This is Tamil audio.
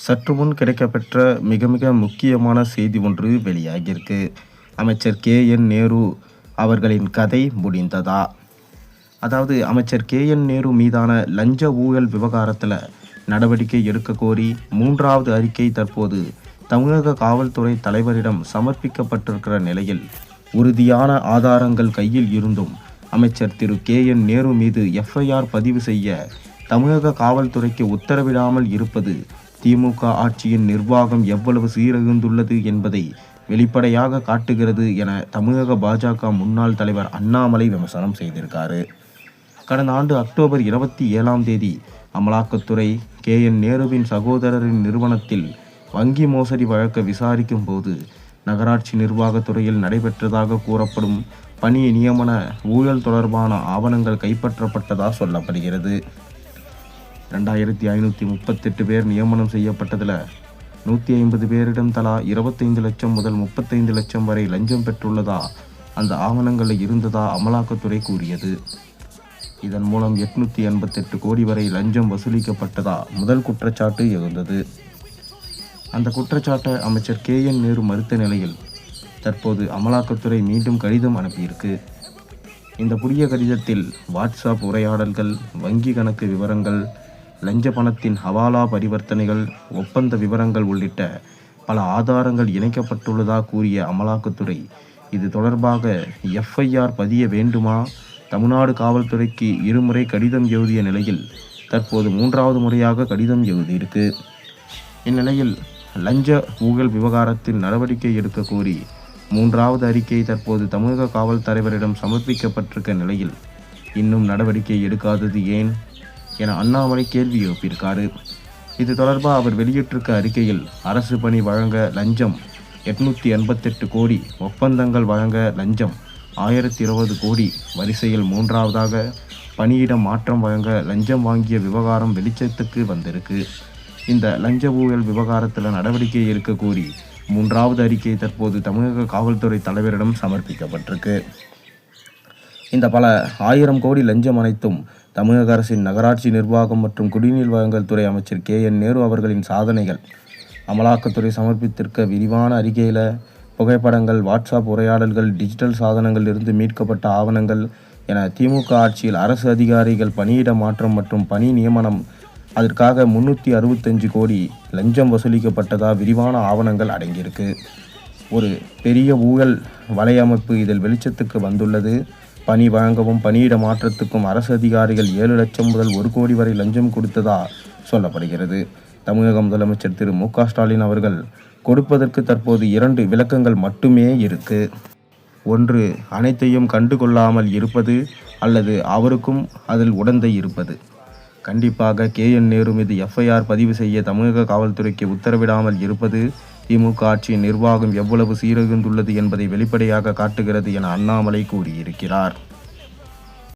சற்று முன் கிடைக்கப்பெற்ற மிக மிக முக்கியமான செய்தி ஒன்று வெளியாகியிருக்கு. அமைச்சர் KN நேரு அவர்களின் கதை முடிந்ததா? அதாவது அமைச்சர் KN நேரு மீதான லஞ்ச ஊழல் விவகாரத்தில் நடவடிக்கை எடுக்க கோரி 3வது அறிக்கை தற்போது தமிழக காவல்துறை தலைவரிடம் சமர்ப்பிக்கப்பட்டிருக்கிற நிலையில் உறுதியான ஆதாரங்கள் கையில் இருந்தும் அமைச்சர் திரு KN நேரு மீது FIR பதிவு செய்ய தமிழக காவல்துறைக்கு உத்தரவிடாமல் இருப்பது திமுக ஆட்சியின் நிர்வாகம் எவ்வளவு சீரழிந்துள்ளது என்பதை வெளிப்படையாக காட்டுகிறது என தமிழக பாஜக முன்னாள் தலைவர் அண்ணாமலை விமர்சனம் செய்திருக்காரு. கடந்த ஆண்டு அக்டோபர் 27 அமலாக்கத்துறை KN நேருவின் சகோதரரின் நிறுவனத்தில் வங்கி மோசடி வழக்கு விசாரிக்கும் போது நகராட்சி நிர்வாகத்துறையில் நடைபெற்றதாக கூறப்படும் பணி நியமன ஊழல் தொடர்பான ஆவணங்கள் கைப்பற்றப்பட்டதாக சொல்லப்படுகிறது. 2538 பேர் நியமனம் செய்யப்பட்டதில் 150 பேரிடம் தலா 25 லட்சம் முதல் 35 லட்சம் வரை லஞ்சம் பெற்றுள்ளதா அந்த ஆவணங்களில் இருந்ததா அமலாக்கத்துறை கூறியது. இதன் மூலம் 888 கோடி வரை லஞ்சம் வசூலிக்கப்பட்டதா முதல் குற்றச்சாட்டு எழுந்தது. அந்த குற்றச்சாட்டை அமைச்சர் KN நேரு மறுத்த நிலையில் தற்போது அமலாக்கத்துறை மீண்டும் கடிதம் அனுப்பியிருக்கு. இந்த புதிய கடிதத்தில் வாட்ஸ்அப் உரையாடல்கள், வங்கி கணக்கு விவரங்கள், லஞ்ச பணத்தின் ஹவாலா பரிவர்த்தனைகள், ஒப்பந்த விவரங்கள் உள்ளிட்ட பல ஆதாரங்கள் இணைக்கப்பட்டுள்ளதாக கூறிய அமலாக்கத்துறை இது தொடர்பாக FIR பதிய வேண்டுமா தமிழ்நாடு காவல்துறைக்கு இருமுறை கடிதம் எழுதிய நிலையில் தற்போது 3வது முறையாக கடிதம் எழுதியிருக்கு. இந்நிலையில் லஞ்ச ஊழல் விவகாரத்தில் நடவடிக்கை எடுக்க கோரி 3வது அறிக்கை தற்போது தமிழக காவல் தலைவரிடம் சமர்ப்பிக்கப்பட்டிருக்க நிலையில் இன்னும் நடவடிக்கை எடுக்காதது ஏன் என அண்ணாமலை கேள்வி எழுப்பியிருக்காரு. இது தொடர்பாக அவர் வெளியிட்டிருக்க அறிக்கையில் அரசு பணி வழங்க லஞ்சம் 888 கோடி, ஒப்பந்தங்கள் வழங்க லஞ்சம் 1020 கோடி, வரிசையில் 3வதாக பணியிட மாற்றம் வழங்க லஞ்சம் வாங்கிய விவகாரம் வெளிச்சத்துக்கு வந்திருக்கு. இந்த லஞ்ச ஊழல் விவகாரத்தில் நடவடிக்கை எடுக்க கோரி 3வது அறிக்கை தற்போது தமிழக காவல்துறை தலைவரிடம் சமர்ப்பிக்கப்பட்டிருக்கு. இந்த பல 1000 கோடி லஞ்சம் அனைத்தும் தமிழக அரசின் நகராட்சி நிர்வாகம் மற்றும் குடிநீர் வழங்கல் துறை அமைச்சர் KN நேரு அவர்களின் சாதனைகள். அமலாக்கத்துறை சமர்ப்பித்திருக்க விரிவான அறிக்கையில் புகைப்படங்கள், வாட்ஸ்அப் உரையாடல்கள், டிஜிட்டல் சாதனங்கள் இருந்து மீட்கப்பட்ட ஆவணங்கள் என திமுக ஆட்சியில் அரசு அதிகாரிகள் பணியிட மாற்றம் மற்றும் பணி நியமனம் அதற்காக 365 கோடி லஞ்சம் வசூலிக்கப்பட்டதா விரிவான ஆவணங்கள் அடங்கியிருக்கு. ஒரு பெரிய ஊழல் வலையமைப்பு இதில் வெளிச்சத்துக்கு வந்துள்ளது. பணி வழங்கவும் பணியிட மாற்றத்துக்கும் அரசு அதிகாரிகள் 7 லட்சம் முதல் 1 கோடி வரை லஞ்சம் கொடுத்ததா சொல்லப்படுகிறது. தமிழக முதலமைச்சர் திரு MK ஸ்டாலின் அவர்கள் கொடுப்பதற்கு தற்போது 2 விளக்கங்கள் மட்டுமே இருக்கு. ஒன்று, அனைத்தையும் கண்டுகொள்ளாமல் இருப்பது, அல்லது அவருக்கும் அதில் உடந்தை இருப்பது. கண்டிப்பாக KN நேரு மீது FIR பதிவு செய்ய தமிழக காவல்துறைக்கு உத்தரவிடாமல் இருப்பது திமுக ஆட்சியின் நிர்வாகம் எவ்வளவு சீரழிந்துள்ளது என்பதை வெளிப்படையாக காட்டுகிறது என அண்ணாமலை கூறியிருக்கிறார்.